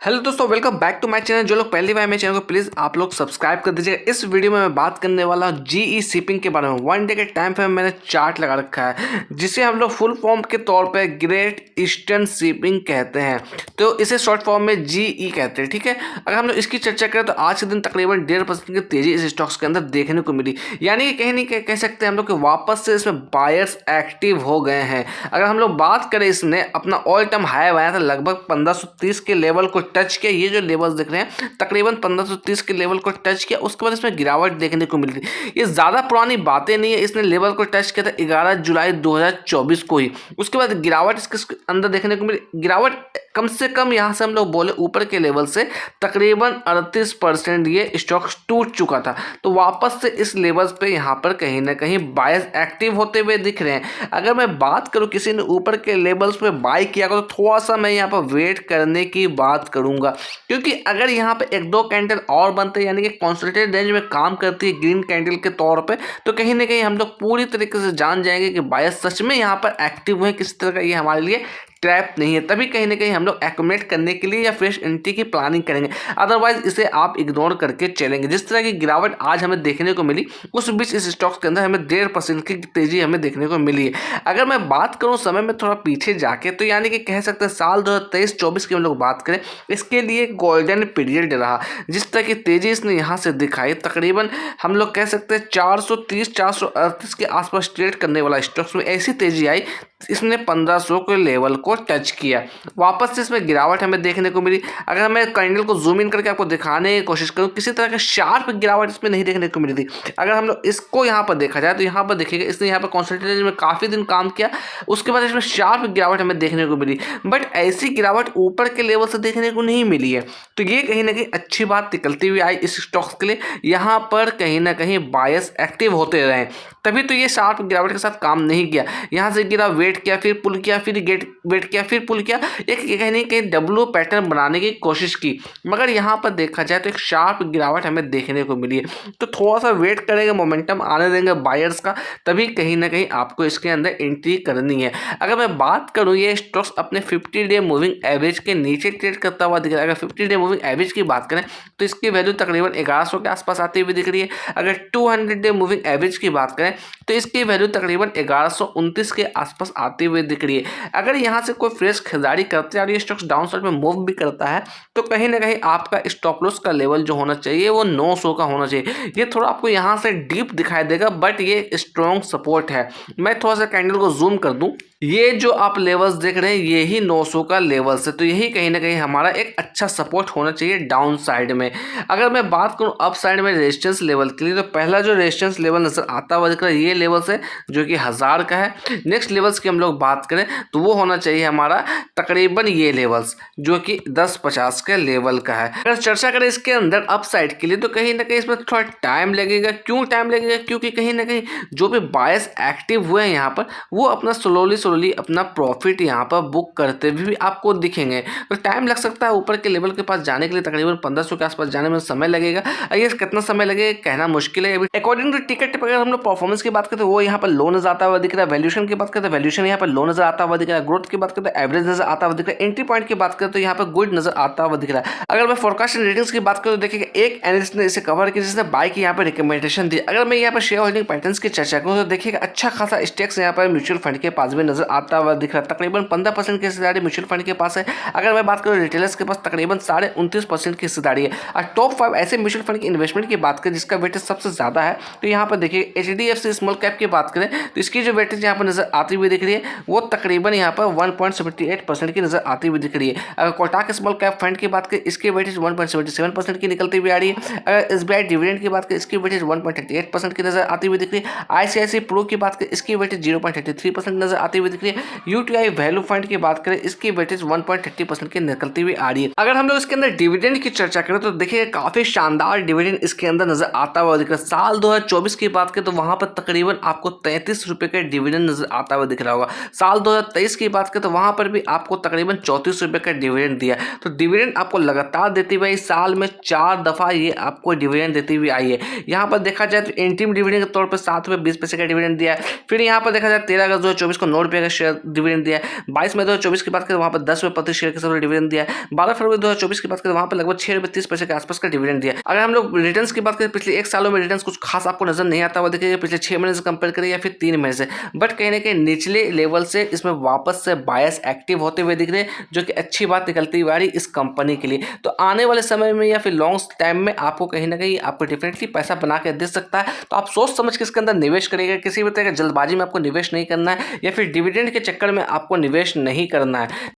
Hello दोस्तों, welcome back to my channel. जो लोग पहली बार मेरे चैनल को प्लीज़ आप लोग सब्सक्राइब कर दीजिएगा। इस वीडियो में मैं बात करने वाला हूँ जीई शिपिंग के बारे में। वन डे के टाइम फ्रेम मैंने चार्ट लगा रखा है जिसे हम लोग फुल फॉर्म के तौर पे ग्रेट ईस्टर्न शिपिंग कहते हैं, तो इसे शॉर्ट फॉर्म में जीई कहते हैं। ठीक है, अगर हम लोग इसकी चर्चा करें तो आज के दिन तकरीबन 1.5% की तेजी इस स्टॉक्स के अंदर देखने को मिली, यानी कि कहीं नहीं कह सकते हम लोग कि वापस से इसमें बायर्स एक्टिव हो गए हैं। अगर हम लोग बात करें, इसने अपना ऑल टाइम हाई बनाया था, लगभग 1530 के लेवल को टच किया। ये जो लेवल्स दिख रहे हैं तकरीबन 1530 के लेवल को टच किया, उसके बाद इसमें गिरावट देखने को मिली थी। ये ज़्यादा पुरानी बातें नहीं है, इसने लेवल को टच किया था 11 जुलाई 2024 को ही। उसके बाद गिरावट इसके अंदर देखने को मिली। गिरावट कम से कम यहाँ से हम लोग बोले ऊपर के लेवल से तकरीबन 38% ये स्टॉक टूट चुका था। तो वापस से इस लेवल्स पे यहाँ पर कहीं ना कहीं बायर्स एक्टिव होते हुए दिख रहे हैं। अगर मैं बात करूँ किसी ने ऊपर के लेवल्स पे बाय किया तो थोड़ा सा मैं यहाँ पर वेट करने की बात करूँगा, क्योंकि अगर यहाँ पे एक दो कैंडल और बनते हैं, यानी कि कॉन्सोलिडेटेड रेंज में काम करती है ग्रीन कैंडल के तौर पे, तो कहीं ना कहीं हम लोग पूरी तरीके से जान जाएंगे कि बायर्स सच में यहाँ पर एक्टिव हुए, किस तरह का ये हमारे लिए ट्रैप नहीं है। तभी कहीं ना कहीं हम लोग एक्यूमुलेट करने के लिए या फ्रेश एंट्री की प्लानिंग करेंगे, अदरवाइज इसे आप इग्नोर करके चलेंगे। जिस तरह की गिरावट आज हमें देखने को मिली, उस बीच इस स्टॉक्स के अंदर हमें 1.5% की तेजी हमें देखने को मिली है। अगर मैं बात करूं समय में थोड़ा पीछे जाके, तो यानी कि कह सकते हैं साल 2023-24 की हम लोग बात करें, इसके लिए गोल्डन पीरियड रहा। जिस तरह की तेजी इसने यहाँ से दिखाई, तकरीबन हम लोग कह सकते हैं 430-438 के आसपास ट्रेड करने वाला स्टॉक्स में ऐसी तेजी आई, इसने 1500 के लेवल को टच किया। वापस से इसमें गिरावट हमें देखने को मिली। अगर मैं कैंडल को जूम इन करके आपको दिखाने की कोशिश करूं, किसी तरह का शार्प गिरावट इसमें नहीं देखने को मिली थी। अगर हम लोग इसको यहाँ पर देखा जाए तो यहाँ पर देखिएगा, इसने यहाँ पर कॉन्संट्रेशन में काफ़ी दिन काम किया, उसके बाद इसमें शार्प गिरावट हमें देखने को मिली, बट ऐसी गिरावट ऊपर के लेवल से देखने को नहीं मिली है। तो ये कहीं ना कहीं अच्छी बात निकलती हुई आई इस स्टॉक्स के लिए। यहाँ पर कहीं ना कहीं बायर्स एक्टिव होते रहे, तभी तो ये शार्प गिरावट के साथ काम नहीं किया। यहाँ से गिरा, वेट किया, फिर पुल किया, फिर वेट किया, फिर पुल किया, एक कहीं कहीं डब्ल्यू पैटर्न बनाने की कोशिश की, मगर यहाँ पर देखा जाए तो एक शार्प गिरावट हमें देखने को मिली है। तो थोड़ा सा वेट करेंगे, मोमेंटम आने देंगे बायर्स का, तभी कहीं ना कहीं आपको इसके अंदर एंट्री करनी है। अगर मैं बात करूँ, ये स्टॉक्स अपने 50 डे मूविंग एवरेज के नीचे ट्रेड करता हुआ दिख रहा है। अगर 50 डे मूविंग एवरेज की बात करें तो इसकी वैल्यू तकरीबन 1100 के आसपास आती हुई दिख रही है। अगर 200 डे मूविंग एवरेज की बात करें तो इसकी वैल्यू तकरीबन 1129 के आसपास आती हुई दिख रही है। अगर यहाँ से कोई फ्रेश खरीदारी करते हैं और ये स्टॉक्स डाउन साइड में मूव भी करता है, तो कहीं ना कहीं आपका स्टॉप लॉस का लेवल जो होना चाहिए वो 900 का होना चाहिए। ये थोड़ा आपको यहाँ से डीप दिखाई देगा, बट ये स्ट्रॉन्ग सपोर्ट है। मैं थोड़ा सा कैंडल को जूम कर दूं, ये जो आप लेवल्स देख रहे हैं यही 900 का लेवल्स है, तो यही कहीं ना कहीं हमारा एक अच्छा सपोर्ट होना चाहिए डाउन साइड में। अगर मैं बात करूं अप साइड में रेजिस्टेंस लेवल के लिए, तो पहला जो रेजिस्टेंस लेवल नजर आता हुआ दिख रहा है ये लेवल्स है जो कि 1000 का है। नेक्स्ट लेवल्स की हम लोग बात करें तो वो होना चाहिए हमारा तकरीबन ये लेवल्स जो कि 1050 के लेवल का है। अगर चर्चा करें इसके अंदर अप साइड के लिए, तो कहीं ना कहीं इसमें थोड़ा टाइम लगेगा। क्यों टाइम लगेगा? क्योंकि कहीं ना कहीं जो भी बायर्स एक्टिव हुए हैं यहाँ पर, वो अपना स्लोली अपना प्रॉफिट यहाँ पर बुक करते हुए भी आपको दिखेंगे। तो टाइम लग सकता है ऊपर के लेवल के पास जाने के लिए, तकरीबन 1500 के आसपास जाने में समय लगेगा। ये कितना समय लगेगा कहना मुश्किल है। अकॉर्डिंग टू टिकट अगर हम लोग परफॉर्मेंस की बात करते हैं, वो यहाँ पर लो नजर आता हुआ दिख रहा है। वैल्यूएशन की बात करते हैं, वैल्यूएशन यहाँ पर लो नजर आता हुआ दिख रहा है। ग्रोथ की बात करते हैं, एवरेज नजर आता हुआ दिख रहा है। एंट्री पॉइंट की बात करते हैं, यहाँ पर गुड नजर आता हुआ दिख रहा है। अगर मैं फोरकास्ट एंड रेटिंग्स की बात करूँ तो देखिएगा, एक एनालिस्ट ने इसे कवर किया जिसने बाय की यहाँ पर रिकमेंडेशन दी। अगर मैं यहाँ पर शेयर होल्डिंग पैटर्न्स की चर्चा करूँ तो देखिएगा, अच्छा खासा स्टेक्स यहाँ पर म्यूचुअल फंड के पास भी नजर आता हुआ दिख रहा है। तकरीबन 15% की हिस्सेदारी म्यूचुअल फंड के पास है। अगर मैं बात करूँ रिटेलर्स के पास तकरीबन 29.5% की हिस्सेदारी है। और टॉप 5 ऐसे म्यूचुअल फंड की इन्वेस्टमेंट की बात करें जिसका वेटेज सबसे ज्यादा है, तो यहाँ पर देखिए HDFC स्मॉल कैप की बात करें तो इसकी जो वेटेज यहाँ पर नजर आती हुई दिख रही है वो तकरीबन यहाँ पर 1.78% की नजर आती हुई दिख रही है। अगर कोटक स्मॉल कैप फंड की बात करें, इसकी वेटेज 1.77% की निकलती हुई आ रही है। अगर SBI डिविडेंड की बात करें, इसकी वेटेज 1.38% की नजर आती हुई दिख रही है। ICICI प्रो की बात करें, इसकी वेटेज 0.33% नजर आती हुई दिख रही है। UTI वैल्यू फंड की बात करें, इसकी वेटेज 1.30% की निकलती हुई आ रही है। अगर हम लोग इसके अंदर डिविडेंड की चर्चा करें तो देखिए काफी शानदार डिविडेंड इसके अंदर नजर आता हुआ दिख रहा है। साल 2024 की बात करें तो वहां पर तकरीबन आपको 33 रुपए का डिविडेंड नजर आता हुआ दिख रहा होगा। साल 2023 की बात करें तो वहां पर भी आपको तकरीबन 34 रुपए का डिविडेंड दिया। तो डिविडेंड आपको लगातार देती हुई साल में 4 दफा ये आपको डिविडेंड देती हुई आई है। यहाँ पर देखा जाए तो इंटीम डिविडेंड के तौर पर 7 रुपये 20 पैसे का डिविडेंड दिया है। फिर यहाँ पर देखा जाए 13 अगस्त 2024 को 9 रुपये रुपये का शेयर डिविडेंड दिया है। 22 मई 2024 की बात करें वहाँ पर 10 रुपये प्रति शेयर के हिसाब से डिविडेंड दिया है। 12 फरवरी 2024 की बात करें वहाँ पर लगभग 6 रुपये 30 पैसे के आसपास का डिविडेंड दिया है। अगर हम लोग रिटर्न्स की बात करें पिछले 1 सालों में रिटर्न्स कुछ खास आपको नजर नहीं आता हुआ देखिए पिछले 6 महीने से कंपेयर करें या फिर 3 महीने से, बट कहीं ना कहीं निचले लेवल से इसमें वापस से बायस एक्टिव होते हुए दिख रहे हैं, जो कि अच्छी बात निकलती हुई आ रही इस कंपनी के लिए। तो आने वाले समय में या फिर लॉन्ग टाइम में आपको कहीं ना कहीं आपको डेफिनेटली पैसा बना के दे सकता है। तो आप सोच समझ के इसके अंदर निवेश करिएगा, किसी भी तरह का जल्दबाजी में आपको निवेश नहीं करना है या फिर डिविडेंड के चक्कर में आपको निवेश नहीं करना है।